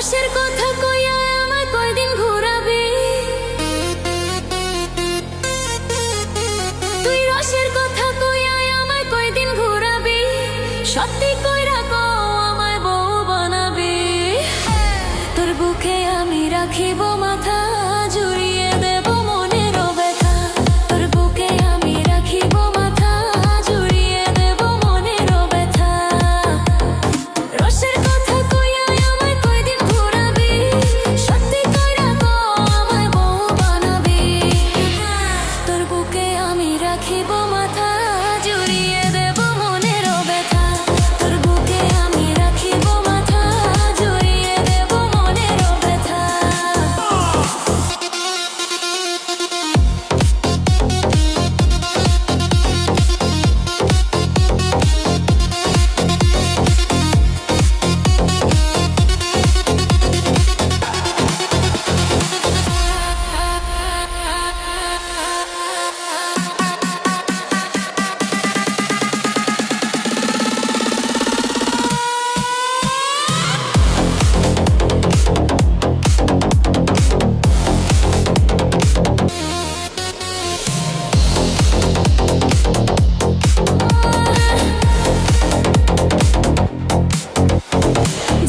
রসের কথা কইয়া আমায় কয়দিন ঘুরাবি, তুই রসের কথা কইয়া আমায় কয়দিন ঘুরাবি, সত্যি কইরা কও আমায় বউ বানাবি। তোর বুকে আমি রাখিব মাথা, জুড়িয়ে দেব মনের ব্যথা। তোর বুকে আমি রাখিব মাথা, জুড়িয়ে দেব মনের ব্যথা। রসের কথা কইয়া আমায় কয়দিন ঘুরাবি, সত্যি কইরা কও আমায় বউ বানাবি। তোর বুকে আমি রাখিব মাথা, জুড়িয়ে দেব মনের ব্যথা। তোর বুকে আমি রাখিব মাথা, জুড়িয়ে দেব মনের ব্যথা।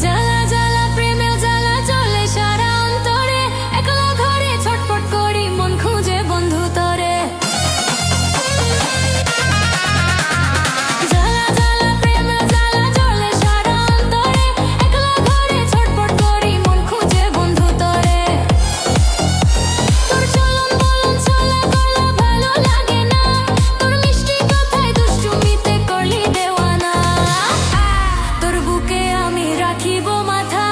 জ্বালা জ্বালা প্রেমের জ্বালা চলে সারা অন্তরে, একলা ঘরে ছটফট করি মন খুঁজে বন্ধু তরে। জ্বালা জ্বালা প্রেমের জ্বালা চলে সারা অন্তরে, একলা ঘরে ছটফট করি মন খুঁজে বন্ধু তরে। তোর চলন বলন চলা গলা ভালো লাগে না, তোর মিষ্টি কথায় দুষ্টুমিতে করলি দেওয়ানা। তোর বুকে আমি রাখিব মাথা,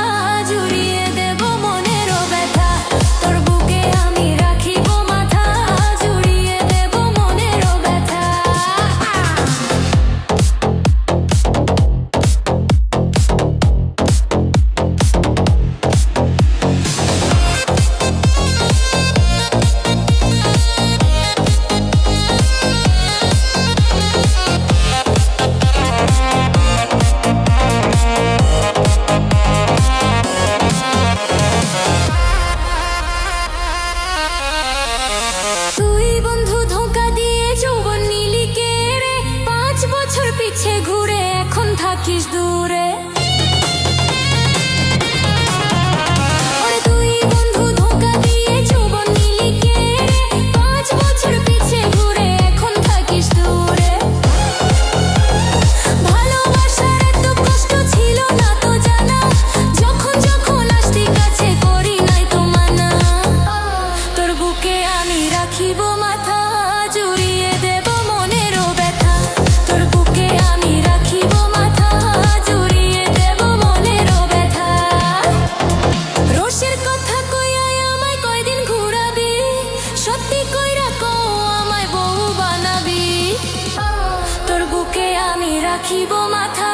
জুড়িয়ে দেব মনের ব্যথা। তোর বুকে আমি রাখিব মাথা, জুড়িয়ে দেব মনের ব্যথা। তুই বন্ধু ধোঁকা দিয়ে যৌবন নিলি কেড়ে, 5 বছর পিছে ঘুরে এখন থাকিস দূরে। ওরে তুই বন্ধু ধোঁকা দিয়ে যৌবন নিলি কেড়ে, 5 বছর পিছে ঘুরে এখন থাকিস দূরে। ভালোবাসার এত কষ্ট ছিল না তো জানা, যখন যখন আসতি কাছে করি নাই তো মানা। তোর বুকে আমি রাখিব মাথা, জুড়িয়ে দেব মনের ব্যথা। তোর বুকে আমি রাখিব মাথা, জুড়িয়ে দেব মনের ব্যথা। রসের কথা কইয়া আমায় কয়দিন ঘুরাবি, সত্যি কইরা কও আমায় বউ বানাবি। তোর বুকে আমি রাখিব মাথা,